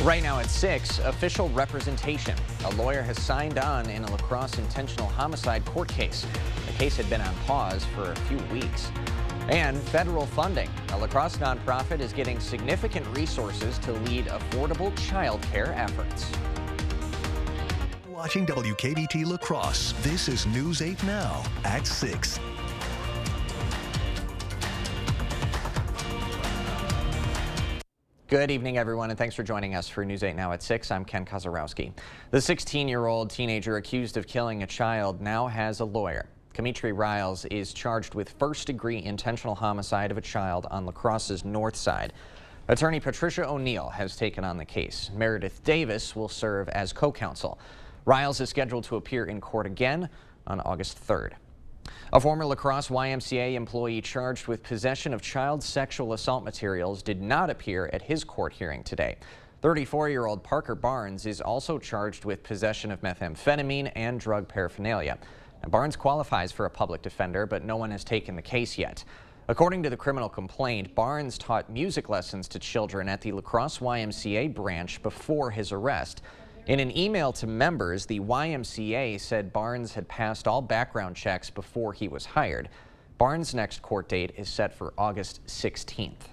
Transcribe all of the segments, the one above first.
Right now at 6, official representation. A lawyer has signed on in a La Crosse intentional homicide court case. The case had been on pause for a few weeks. And federal funding. A La Crosse nonprofit is getting significant resources to lead affordable child care efforts. Watching WKBT La Crosse, this is News 8 Now at 6. Good evening, everyone, and thanks for joining us for News 8 Now at 6. I'm Ken Kozarowski. The 16-year-old teenager accused of killing a child now has a lawyer. Kamitri Riles is charged with first-degree intentional homicide of a child on La Crosse's north side. Attorney Patricia O'Neill has taken on the case. Meredith Davis will serve as co-counsel. Riles is scheduled to appear in court again on August 3rd. A former La Crosse YMCA employee charged with possession of child sexual assault materials did not appear at his court hearing today. 34-year-old Parker Barnes is also charged with possession of methamphetamine and drug paraphernalia. Now, Barnes qualifies for a public defender, but no one has taken the case yet. According to the criminal complaint, Barnes taught music lessons to children at the La Crosse YMCA branch before his arrest. In an email to members, the YMCA said Barnes had passed all background checks before he was hired. Barnes' next court date is set for August 16th.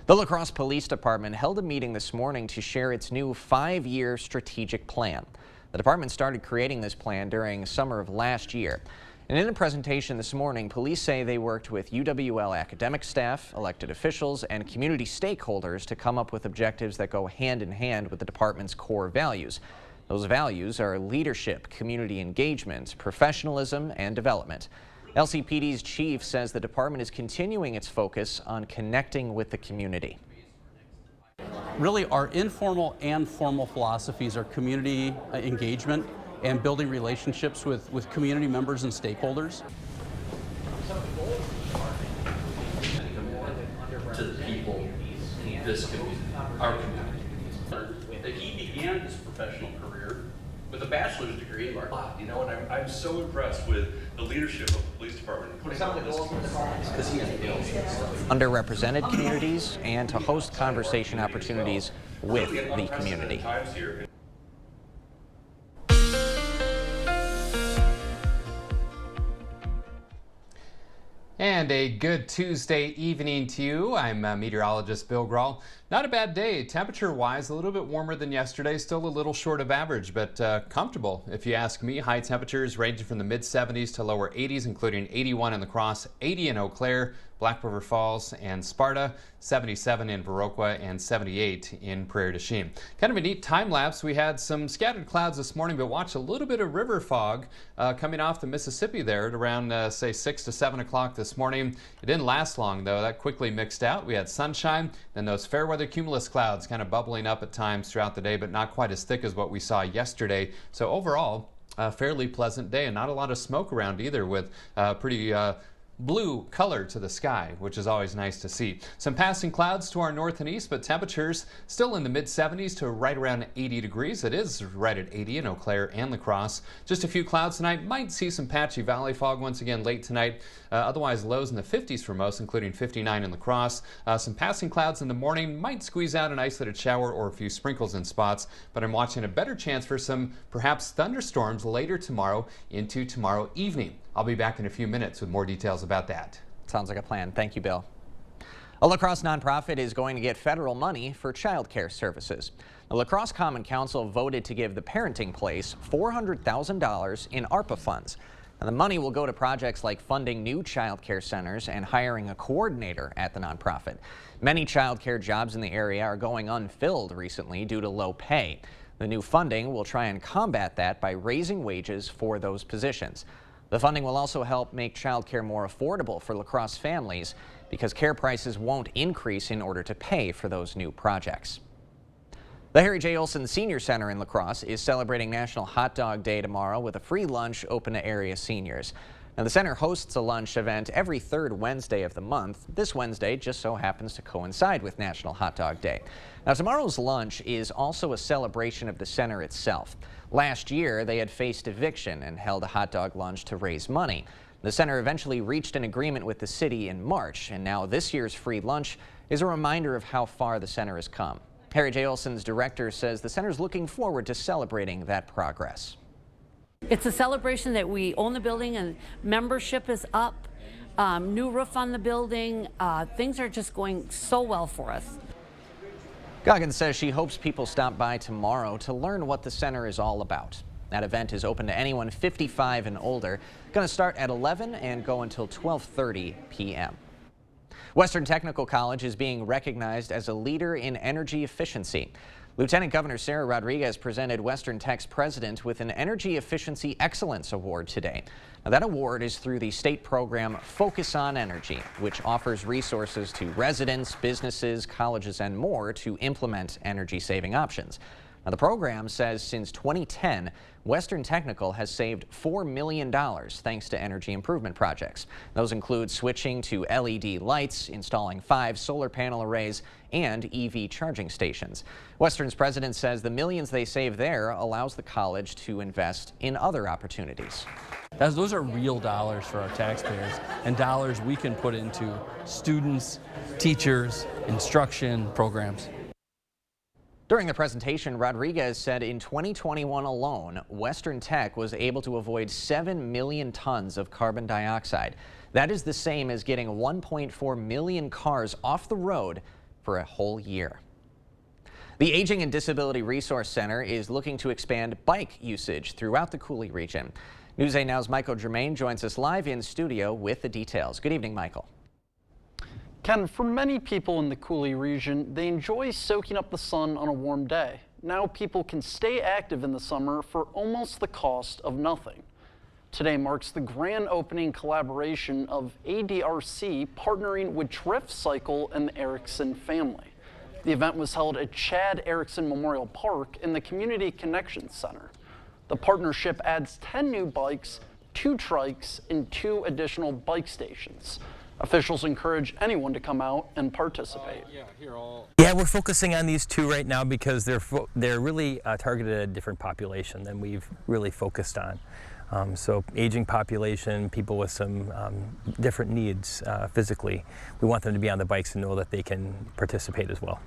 The La Crosse Police Department held a meeting this morning to share its new 5-year strategic plan. The department started creating this plan during summer of last year. And in a presentation this morning, police say they worked with UWL academic staff, elected officials, and community stakeholders to come up with objectives that go hand in hand with the department's core values. Those values are leadership, community engagement, professionalism, and development. LCPD's chief says the department is continuing its focus on connecting with the community. Really, our informal and formal philosophies are community engagement and building relationships with community members and stakeholders. To the people in this community, our community. That he began his professional career with a bachelor's degree in marketing. You know, and I'm so impressed with the leadership of the police department putting on this because he has Underrepresented communities and to host conversation opportunities with the community. And a good Tuesday evening to you. I'm meteorologist Bill Grahl. Not a bad day temperature-wise, a little bit warmer than yesterday, still a little short of average, but comfortable if you ask me. High temperatures ranging from the mid-70s to lower 80s, including 81 in La Crosse, 80 in Eau Claire, Black River Falls, and Sparta, 77 in Viroqua, and 78 in Prairie du Chien. Kind of a neat time lapse. We had some scattered clouds this morning, but watch a little bit of river fog coming off the Mississippi there at around, say, 6 to 7 o'clock this morning. It didn't last long, though. That quickly mixed out. We had sunshine, then those fair weather cumulus clouds kind of bubbling up at times throughout the day, but not quite as thick as what we saw yesterday. So overall, a fairly pleasant day, and not a lot of smoke around either, with pretty blue color to the sky, which is always nice to see. Some passing clouds to our north and east, but temperatures still in the mid-70s to right around 80 degrees. It is right at 80 in Eau Claire and La Crosse. Just a few clouds tonight. Might see some patchy valley fog once again late tonight. Otherwise, lows in the 50s for most, including 59 in La Crosse. Some passing clouds in the morning. Might squeeze out an isolated shower or a few sprinkles in spots, but I'm watching a better chance for some perhaps thunderstorms later tomorrow into tomorrow evening. I'll be back in a few minutes with more details about that. Sounds like a plan. Thank you, Bill. A La Crosse nonprofit is going to get federal money for child care services. The La Crosse Common Council voted to give the Parenting Place $400,000 in ARPA funds. And the money will go to projects like funding new child care centers and hiring a coordinator at the nonprofit. Many child care jobs in the area are going unfilled recently due to low pay. The new funding will try and combat that by raising wages for those positions. The funding will also help make child care more affordable for La Crosse families because care prices won't increase in order to pay for those new projects. The Harry J. Olson Senior Center in La Crosse is celebrating National Hot Dog Day tomorrow with a free lunch open to area seniors. Now, the center hosts a lunch event every third Wednesday of the month. This Wednesday just so happens to coincide with National Hot Dog Day. Now, tomorrow's lunch is also a celebration of the center itself. Last year, they had faced eviction and held a hot dog lunch to raise money. The center eventually reached an agreement with the city in March, and now this year's free lunch is a reminder of how far the center has come. Harry J. Olson's director says the center's looking forward to celebrating that progress. It's a celebration that we own the building and membership is up, new roof on the building. Things are just going so well for us. Goggins says she hopes people stop by tomorrow to learn what the center is all about. That event is open to anyone 55 and older. Going to start at 11 and go until 12:30 p.m. Western Technical College is being recognized as a leader in energy efficiency. Lieutenant Governor Sarah Rodriguez presented Western Tech's president with an Energy Efficiency Excellence Award today. Now, that award is through the state program Focus on Energy, which offers resources to residents, businesses, colleges, and more to implement energy-saving options. Now, the program says since 2010, Western Technical has saved $4 million thanks to energy improvement projects. Those include switching to LED lights, installing 5 solar panel arrays, and EV charging stations. Western's president says the millions they save there allows the college to invest in other opportunities. Those are real dollars for our taxpayers and dollars we can put into students, teachers, instruction programs. During the presentation, Rodriguez said in 2021 alone, Western Tech was able to avoid 7 million tons of carbon dioxide. That is the same as getting 1.4 million cars off the road for a whole year. The Aging and Disability Resource Center is looking to expand bike usage throughout the Coulee region. News 8 Now's Michael Germain joins us live in studio with the details. Good evening, Michael. Ken, for many people in the Coulee region, they enjoy soaking up the sun on a warm day. Now people can stay active in the summer for almost the cost of nothing. Today marks the grand opening collaboration of ADRC partnering with Drift Cycle and the Erickson family. The event was held at Chad Erickson Memorial Park in the Community Connection Center. The partnership adds 10 new bikes, 2 trikes, and 2 additional bike stations. Officials encourage anyone to come out and participate. Yeah, we're focusing on these 2 right now because they're really targeted at a different population than we've really focused on. So aging population, people with some different needs physically. We want them to be on the bikes and know that they can participate as well.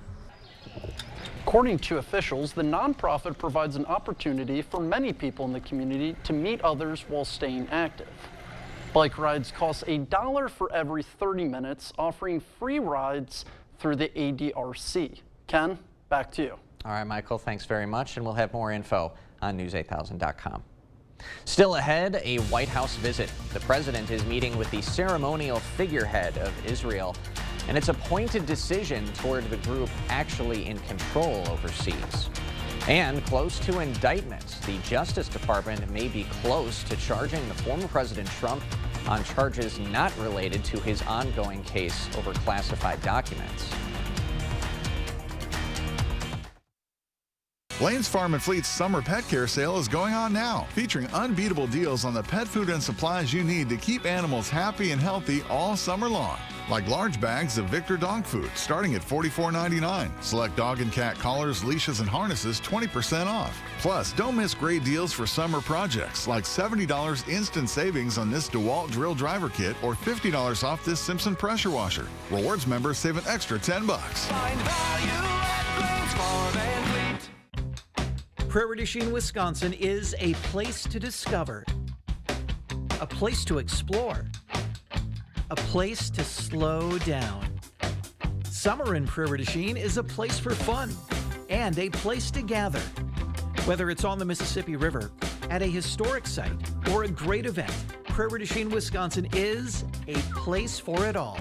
According to officials, the nonprofit provides an opportunity for many people in the community to meet others while staying active. Bike rides cost $1 for every 30 minutes, offering free rides through the ADRC. Ken, back to you. All right, Michael, thanks very much, and we'll have more info on news8000.com. Still ahead, a White House visit. The president is meeting with the ceremonial figurehead of Israel, and it's a pointed decision toward the group actually in control overseas. And close to indictment, the Justice Department may be close to charging the former President Trump on charges not related to his ongoing case over classified documents. Lane's Farm and Fleet's summer pet care sale is going on now, featuring unbeatable deals on the pet food and supplies you need to keep animals happy and healthy all summer long. Like large bags of Victor dog food starting at $44.99. Select dog and cat collars, leashes, and harnesses 20% off. Plus, don't miss great deals for summer projects like $70 instant savings on this DeWalt drill driver kit or $50 off this Simpson pressure washer. Rewards members save an extra $10. Find value at Lane's Farm and Fleet. Prairie du Chien, Wisconsin is a place to discover, a place to explore, a place to slow down. Summer in Prairie du Chien is a place for fun and a place to gather. Whether it's on the Mississippi River, at a historic site, or a great event, Prairie du Chien, Wisconsin is a place for it all.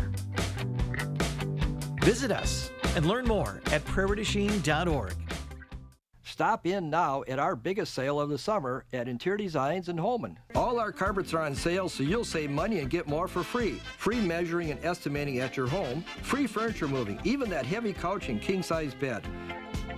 Visit us and learn more at prairieduchien.org. Stop in now at our biggest sale of the summer at Interior Designs in Holman. All our carpets are on sale, so you'll save money and get more for free. Free measuring and estimating at your home. Free furniture moving, even that heavy couch and king-size bed.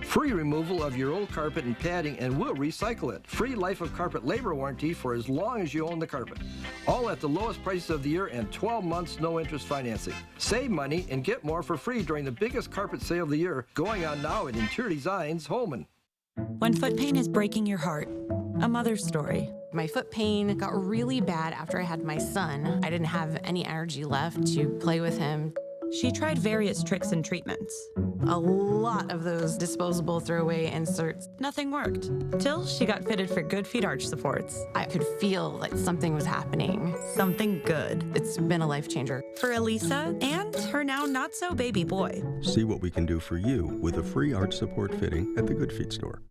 Free removal of your old carpet and padding, and we'll recycle it. Free life of carpet labor warranty for as long as you own the carpet. All at the lowest prices of the year and 12 months no interest financing. Save money and get more for free during the biggest carpet sale of the year, going on now at Interior Designs Holman. When foot pain is breaking your heart, a mother's story. My foot pain got really bad after I had my son. I didn't have any energy left to play with him. She tried various tricks and treatments. A lot of those disposable throwaway inserts. Nothing worked, till she got fitted for Good Feet arch supports. I could feel like something was happening. Something good. It's been a life changer. For Elisa and her now not-so-baby boy. See what we can do for you with a free arch support fitting at the Good Feet store.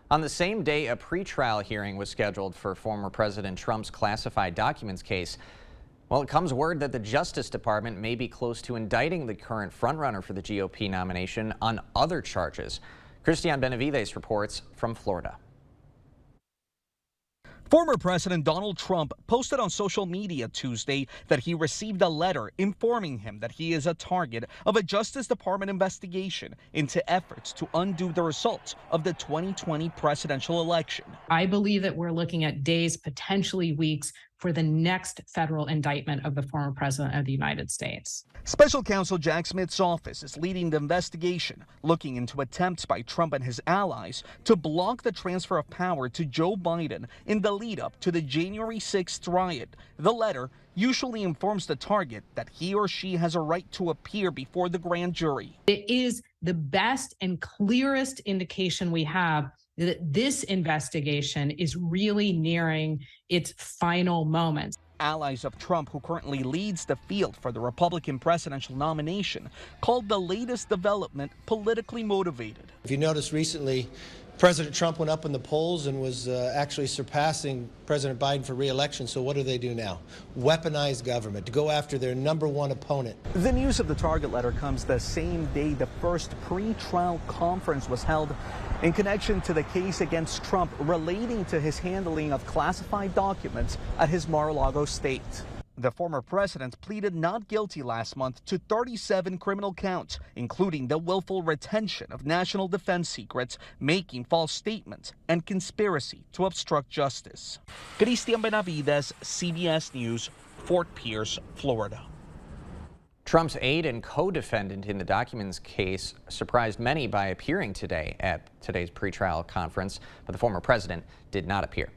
On the same day, a pretrial hearing was scheduled for former President Trump's classified documents case. Well, it comes word that the Justice Department may be close to indicting the current frontrunner for the GOP nomination on other charges. Christian Benavides reports from Florida. Former President Donald Trump posted on social media Tuesday that he received a letter informing him that he is a target of a Justice Department investigation into efforts to undo the results of the 2020 presidential election. I believe that we're looking at days, potentially weeks, for the next federal indictment of the former president of the United States. Special Counsel Jack Smith's office is leading the investigation, looking into attempts by Trump and his allies to block the transfer of power to Joe Biden in the lead-up to the January 6th riot. The letter usually informs the target that he or she has a right to appear before the grand jury. It is the best and clearest indication we have that this investigation is really nearing its final moments. Allies of Trump, who currently leads the field for the Republican presidential nomination, called the latest development politically motivated. If you notice recently, President Trump went up in the polls and was actually surpassing President Biden for re-election. So what do now? Weaponize government to go after their #1 opponent. The news of the target letter comes the same day the first pre-trial conference was held in connection to the case against Trump relating to his handling of classified documents at his Mar-a-Lago estate. The former president pleaded not guilty last month to 37 criminal counts, including the willful retention of national defense secrets, making false statements, and conspiracy to obstruct justice. Christian Benavides, CBS News, Fort Pierce, Florida. Trump's aide and co-defendant in the documents case surprised many by appearing today at today's pretrial conference, but the former president did not appear.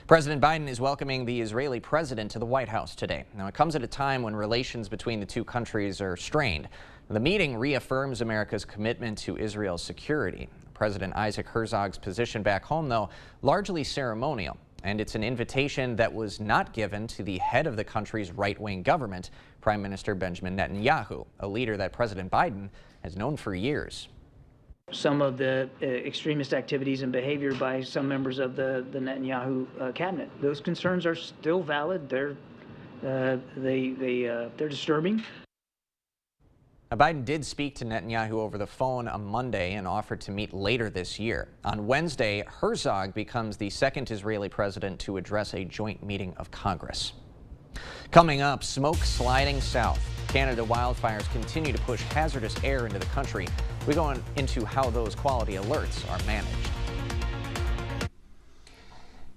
President Biden is welcoming the Israeli president to the White House today. Now, it comes at a time when relations between the two countries are strained. The meeting reaffirms America's commitment to Israel's security. President Isaac Herzog's position back home, though, largely ceremonial, and it's an invitation that was not given to the head of the country's right-wing government, Prime Minister Benjamin Netanyahu, a leader that President Biden has known for years. Some of the extremist activities and behavior by some members of the Netanyahu cabinet. Those concerns are still valid. They're disturbing. Now, Biden did speak to Netanyahu over the phone on Monday and offered to meet later this year. On Wednesday, Herzog becomes the second Israeli president to address a joint meeting of Congress. Coming up, smoke sliding south. Canada wildfires continue to push hazardous air into the country. We go into how those quality alerts are managed.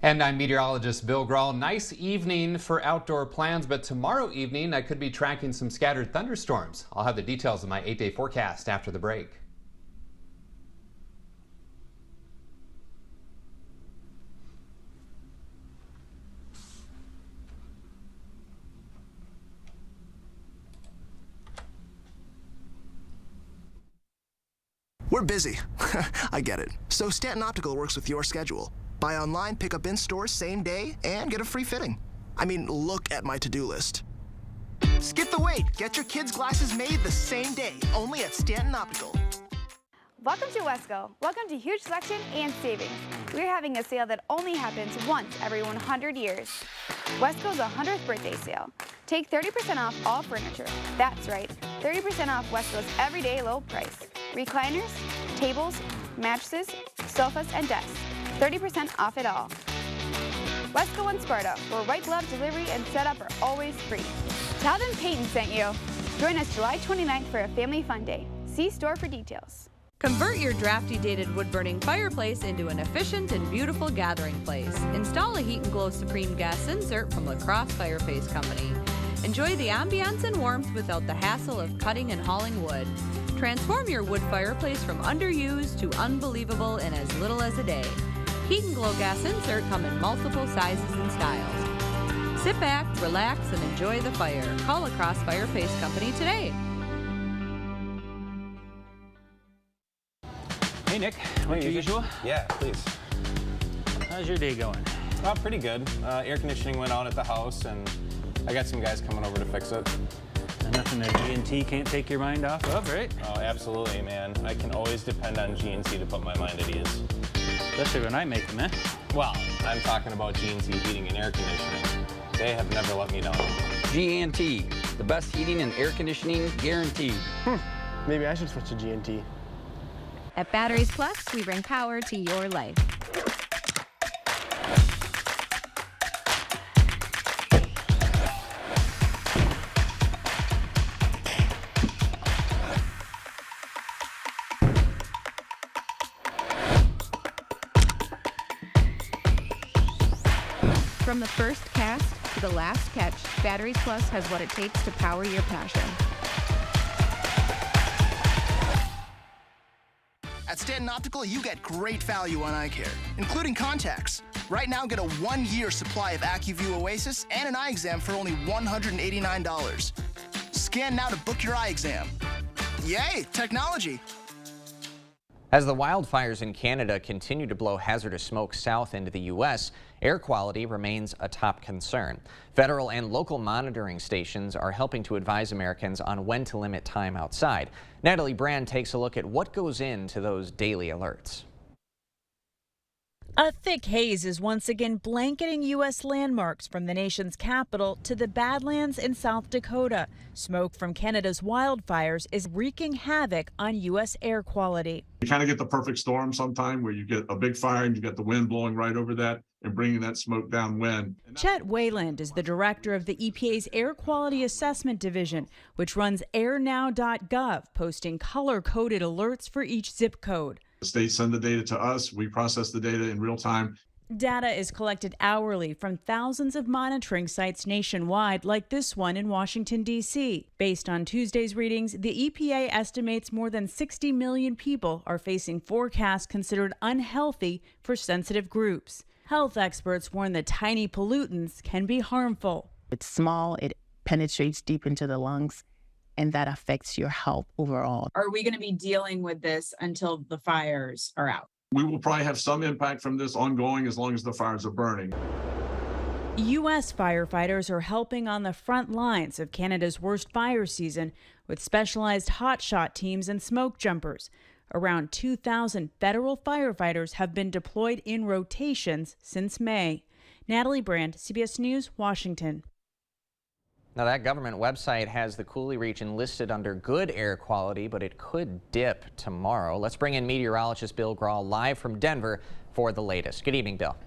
And I'm meteorologist Bill Grahl. Nice evening for outdoor plans, but tomorrow evening I could be tracking some scattered thunderstorms. I'll have the details of my 8-day forecast after the break. We're busy. I get it. So Stanton Optical works with your schedule. Buy online, pick up in store same day, and get a free fitting. I mean, look at my to-do list. Skip the wait. Get your kids' glasses made the same day, only at Stanton Optical. Welcome to Wesco. Welcome to huge selection and savings. We're having a sale that only happens once every 100 years. Wesco's 100th birthday sale. Take 30% off all furniture. That's right, 30% off Wesco's everyday low price. Recliners, tables, mattresses, sofas, and desks. 30% off it all. Wesco and Sparta, where white glove delivery and setup are always free. Tell them Peyton sent you. Join us July 29th for a family fun day. See store for details. Convert your drafty dated wood-burning fireplace into an efficient and beautiful gathering place. Install a Heat and Glow Supreme gas insert from La Crosse Fireplace Company. Enjoy the ambiance and warmth without the hassle of cutting and hauling wood. Transform your wood fireplace from underused to unbelievable in as little as a day. Heat and Glow gas insert come in multiple sizes and styles. Sit back, relax, and enjoy the fire. Call Lacrosse Fireplace Company today. Hey Nick, what's your usual? Yeah, please. How's your day going? Oh, pretty good. Air conditioning went out at the house, and I got some guys coming over to fix it. And nothing that G&T can't take your mind off of, right? Oh, absolutely, man. I can always depend on G&T to put my mind at ease. Especially when I make them, eh? Well, I'm talking about G&T heating and air conditioning. They have never let me down. G&T, the best heating and air conditioning guaranteed. Maybe I should switch to G&T. At Batteries Plus, we bring power to your life. From the first cast to the last catch, Batteries Plus has what it takes to power your passion. At Stanton Optical, you get great value on eye care, including contacts. Right now, get a 1-year supply of AccuView Oasis and an eye exam for only $189. Scan now to book your eye exam. Yay, technology! As the wildfires in Canada continue to blow hazardous smoke south into the U.S., air quality remains a top concern. Federal and local monitoring stations are helping to advise Americans on when to limit time outside. Natalie Brand takes a look at what goes into those daily alerts. A thick haze is once again blanketing U.S. landmarks from the nation's capital to the Badlands in South Dakota. Smoke from Canada's wildfires is wreaking havoc on U.S. air quality. You kind of get the perfect storm sometime where you get a big fire and you get the wind blowing right over that and bringing that smoke downwind. Chet Wayland is the director of the EPA's Air Quality Assessment Division, which runs airnow.gov, posting color-coded alerts for each zip code. The states send the data to us. We process the data in real time. Data is collected hourly from thousands of monitoring sites nationwide, like this one in Washington, D.C. Based on Tuesday's readings, the EPA estimates more than 60 million people are facing forecasts considered unhealthy for sensitive groups. Health experts warn that tiny pollutants can be harmful. It's small, it penetrates deep into the lungs, and that affects your health overall. Are we going to be dealing with this until the fires are out? We will probably have some impact from this ongoing as long as the fires are burning. U.S. firefighters are helping on the front lines of Canada's worst fire season with specialized hotshot teams and smoke jumpers. Around 2,000 federal firefighters have been deployed in rotations since May. Natalie Brand, CBS News, Washington. Now, that government website has the Cooley region listed under good air quality, but it could dip tomorrow. Let's bring in meteorologist Bill Grahl live from Denver for the latest. Good evening, Bill.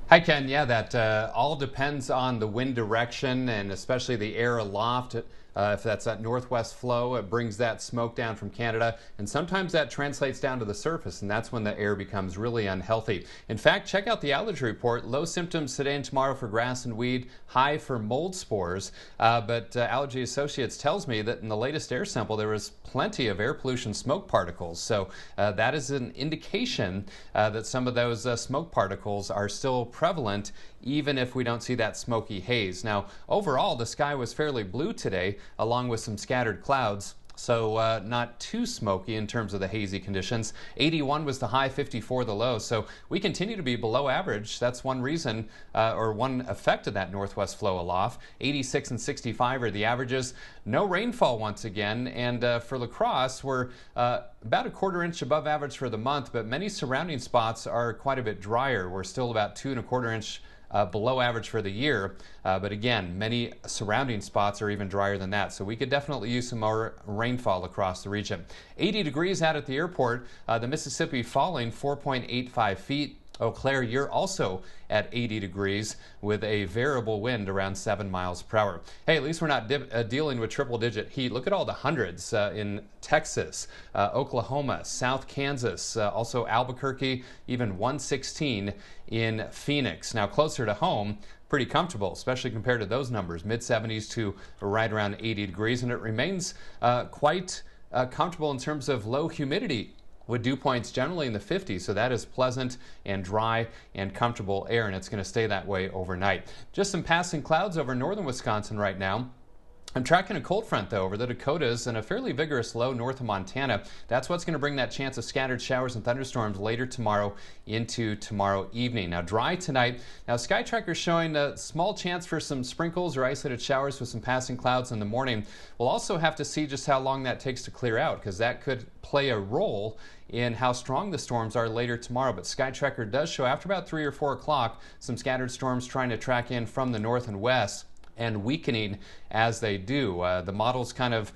Hi, Ken. Yeah, that all depends on the wind direction and especially the air aloft. If that's that northwest flow, it brings that smoke down from Canada, and sometimes that translates down to the surface, and that's when the air becomes really unhealthy. In fact, check out the allergy report. Low symptoms today and tomorrow for grass and weed, high for mold spores. But Allergy Associates tells me that in the latest air sample, there was plenty of air pollution smoke particles. So that is an indication that some of those smoke particles are still prevalent, even if we don't see that smoky haze. Now, overall, the sky was fairly blue today, along with some scattered clouds. So not too smoky in terms of the hazy conditions. 81 was the high, 54 the low. So we continue to be below average. That's one reason or one effect of that northwest flow aloft. 86 and 65 are the averages. No rainfall once again. And for La Crosse, we're about a quarter inch above average for the month, but many surrounding spots are quite a bit drier. We're still about 2 1/4 inch below average for the year, but again, many surrounding spots are even drier than that, so we could definitely use some more rainfall across the region. 80 degrees out at the airport, the Mississippi falling 4.85 feet. Eau Claire, you're also at 80 degrees with a variable wind around 7 miles per hour. Hey, at least we're not dealing with triple-digit heat. Look at all the hundreds in Texas, Oklahoma, South Kansas, also Albuquerque, even 116 in Phoenix. Now, closer to home, pretty comfortable, especially compared to those numbers, mid-70s to right around 80 degrees, and it remains quite comfortable in terms of low humidity. with dew points generally in the 50s, so that is pleasant and dry and comfortable air, and it's going to stay that way overnight. Just some passing clouds over northern Wisconsin right now. I'm tracking a cold front, though, over the Dakotas and a fairly vigorous low north of Montana. That's what's going to bring that chance of scattered showers and thunderstorms later tomorrow into tomorrow evening. Now, dry tonight. Now, Sky Tracker is showing a small chance for some sprinkles or isolated showers with some passing clouds in the morning. We'll also have to see just how long that takes to clear out, because that could play a role in how strong the storms are later tomorrow. But Sky Tracker does show after about 3 or 4 o'clock some scattered storms trying to track in from the north and west, and weakening as they do. The model's kind of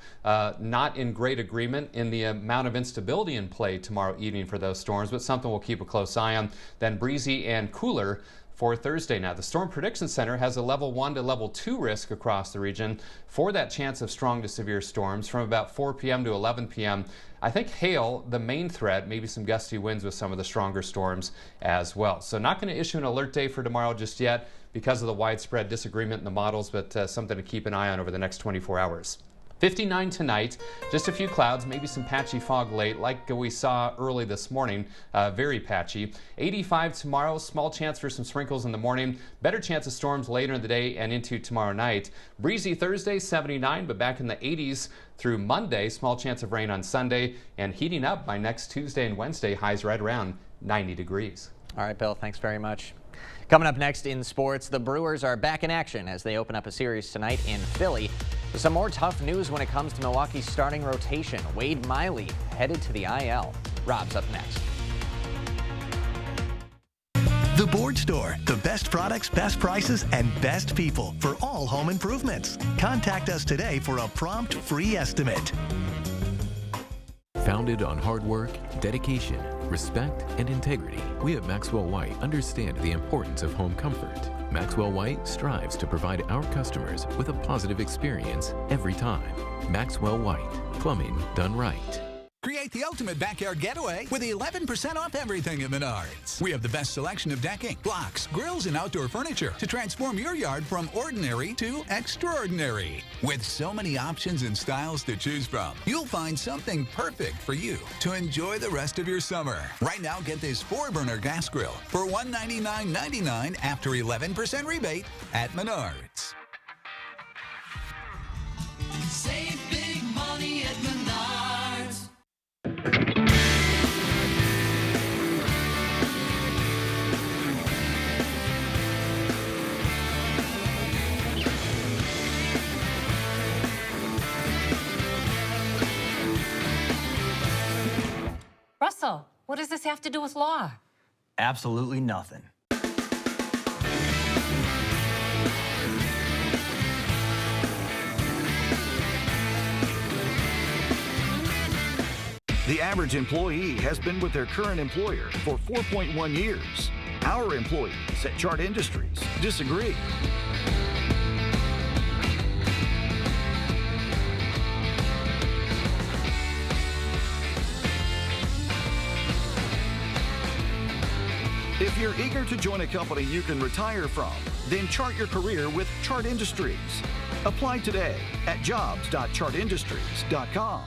not in great agreement in the amount of instability in play tomorrow evening for those storms, but something we'll keep a close eye on. Then breezy and cooler for Thursday. Now, the Storm Prediction Center has a level 1 to level 2 risk across the region for that chance of strong to severe storms from about 4 p.m. to 11 p.m. I think hail, the main threat, maybe some gusty winds with some of the stronger storms as well. So not going to issue an alert day for tomorrow just yet because of the widespread disagreement in the models, but something to keep an eye on over the next 24 hours. 59 tonight, just a few clouds, maybe some patchy fog late like we saw early this morning, very patchy. 85 tomorrow, small chance for some sprinkles in the morning, better chance of storms later in the day and into tomorrow night. Breezy Thursday, 79, but back in the 80s through Monday, small chance of rain on Sunday, and heating up by next Tuesday and Wednesday, highs right around 90 degrees. All right, Bill, thanks very much. Coming up next in sports, the Brewers are back in action as they open up a series tonight in Philly. Some more tough news when it comes to Milwaukee's starting rotation. Wade Miley headed to the IL. Rob's up next. The Board Store, the best products, best prices, and best people for all home improvements. Contact us today for a prompt free estimate. Founded on hard work, dedication, respect, and integrity, we at Maxwell White understand the importance of home comfort. Maxwell White strives to provide our customers with a positive experience every time. Maxwell White, plumbing done right. Create the ultimate backyard getaway with 11% off everything at Menards. We have the best selection of decking, blocks, grills, and outdoor furniture to transform your yard from ordinary to extraordinary. With so many options and styles to choose from, you'll find something perfect for you to enjoy the rest of your summer. Right now, get this 4-burner gas grill for $199.99 after 11% rebate at Menards. Save big money at Menards. Russell, what does this have to do with law? Absolutely nothing. The average employee has been with their current employer for 4.1 years. Our employees at Chart Industries disagree. If you're eager to join a company you can retire from, then chart your career with Chart Industries. Apply today at jobs.chartindustries.com.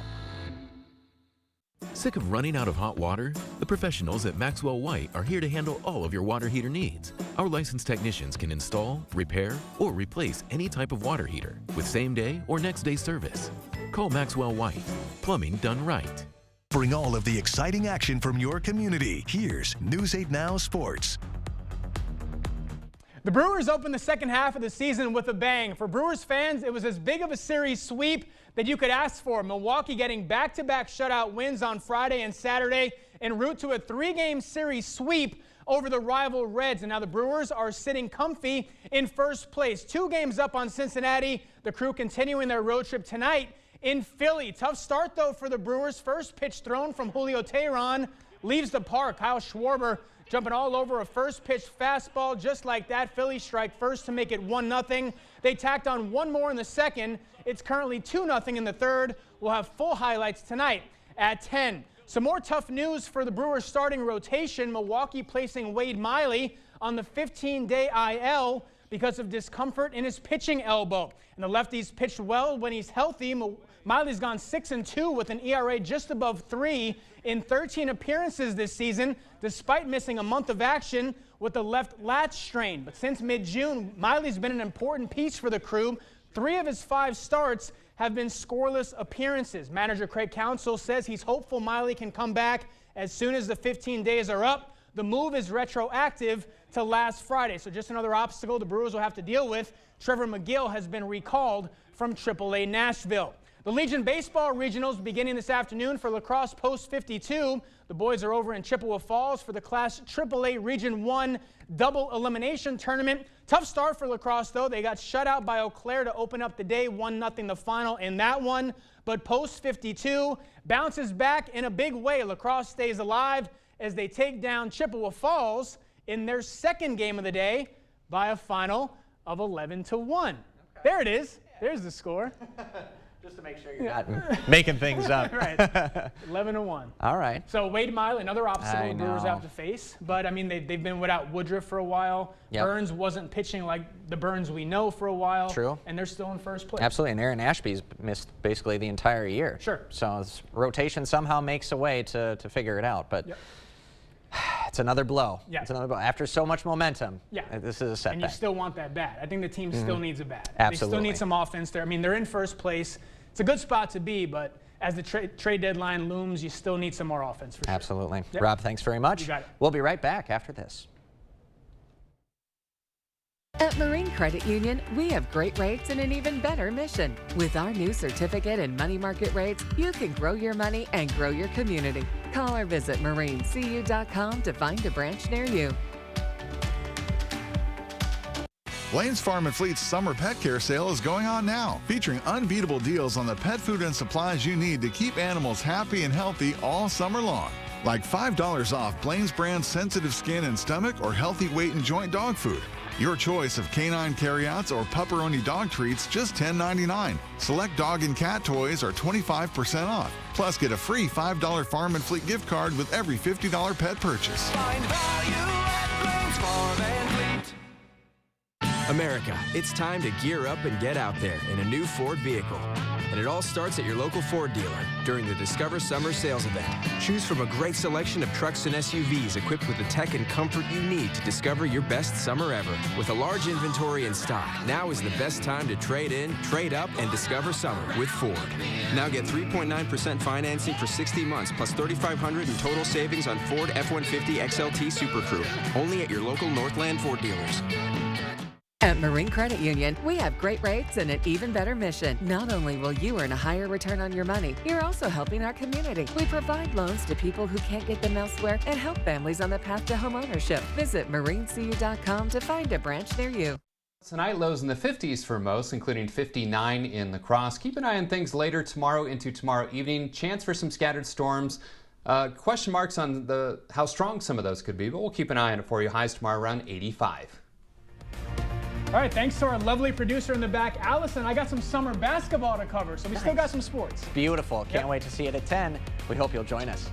Sick of running out of hot water? The professionals at Maxwell White are here to handle all of your water heater needs. Our licensed technicians can install, repair, or replace any type of water heater with same-day or next-day service. Call Maxwell White, plumbing done right. Bring all of the exciting action from your community. Here's News 8 Now Sports. The Brewers opened the second half of the season with a bang. For Brewers fans, it was as big of a series sweep that you could ask for. Milwaukee getting back-to-back shutout wins on Friday and Saturday en route to a 3-game series sweep over the rival Reds. And now the Brewers are sitting comfy in first place. 2 games up on Cincinnati. The Crew continuing their road trip tonight in Philly. Tough start, though, for the Brewers. First pitch thrown from Julio Teheran leaves the park. Kyle Schwarber jumping all over a first pitch fastball just like that. Phillies strike first to make it 1-0. They tacked on one more in the second. It's currently 2-0 in the third. We'll have full highlights tonight at 10. Some more tough news for the Brewers starting rotation. Milwaukee placing Wade Miley on the 15-day IL because of discomfort in his pitching elbow. And the lefty's pitched well when he's healthy. Miley's gone 6-2 with an ERA just above 3 in 13 appearances this season, despite missing a month of action with a left lat strain. But since mid-June, Miley's been an important piece for the Crew. 3 of his 5 starts have been scoreless appearances. Manager Craig Counsell says he's hopeful Miley can come back as soon as the 15 days are up. The move is retroactive to last Friday, so just another obstacle the Brewers will have to deal with. Trevor McGill has been recalled from AAA Nashville. The Legion Baseball Regionals beginning this afternoon for Lacrosse Post 52. The boys are over in Chippewa Falls for the Class AAA Region 1 double elimination tournament. Tough start for Lacrosse, though. They got shut out by Eau Claire to open up the day, 1-0 the final in that one. But Post 52 bounces back in a big way. Lacrosse stays alive as they take down Chippewa Falls in their second game of the day by a final of 11-1. Okay. There it is. There's the score. Just to make sure you're not making things up. Right. 11-1. All right. So Wade Miley, another obstacle the Brewers have to face. But, I mean, they've been without Woodruff for a while. Yep. Burns wasn't pitching like the Burns we know for a while. True. And they're still in first place. Absolutely. And Aaron Ashby's missed basically the entire year. Sure. So this rotation somehow makes a way to figure it out. But it's another blow. Yeah. It's another blow. After so much momentum, yeah. This is a setback. And you still want that bat. I think the team still needs a bat. Absolutely. They still need some offense there. I mean, they're in first place. It's a good spot to be, but as the trade deadline looms, you still need some more offense for sure. Absolutely. Yep. Rob, thanks very much. You got it. We'll be right back after this. At Marine Credit Union, we have great rates and an even better mission. With our new certificate and money market rates, you can grow your money and grow your community. Call or visit marinecu.com to find a branch near you. Lane's Farm and Fleet's summer pet care sale is going on now, featuring unbeatable deals on the pet food and supplies you need to keep animals happy and healthy all summer long. Like $5 off Blaine's brand sensitive skin and stomach or healthy weight and joint dog food. Your choice of canine carryouts or pupperoni dog treats, just $10.99. Select dog and cat toys are 25% off. Plus, get a free $5 Farm and Fleet gift card with every $50 pet purchase. Find value at Blaine's Farm and Fleet. America, it's time to gear up and get out there in a new Ford vehicle. And it all starts at your local Ford dealer during the Discover Summer Sales Event. Choose from a great selection of trucks and SUVs equipped with the tech and comfort you need to discover your best summer ever. With a large inventory in stock, now is the best time to trade in, trade up, and discover summer with Ford. Now get 3.9% financing for 60 months plus $3,500 in total savings on Ford F-150 XLT Super Crew. Only at your local Northland Ford dealers. At Marine Credit Union, we have great rates and an even better mission. Not only will you earn a higher return on your money, you're also helping our community. We provide loans to people who can't get them elsewhere and help families on the path to homeownership. Visit marinecu.com to find a branch near you. Tonight, lows in the 50s for most, including 59 in La Crosse. Keep an eye on things later tomorrow into tomorrow evening. Chance for some scattered storms. Question marks on how strong some of those could be, but we'll keep an eye on it for you. Highs tomorrow around 85. All right, thanks to our lovely producer in the back, Allison. I got some summer basketball to cover, so we still got some sports. Beautiful. Can't wait to see it at 10. We hope you'll join us.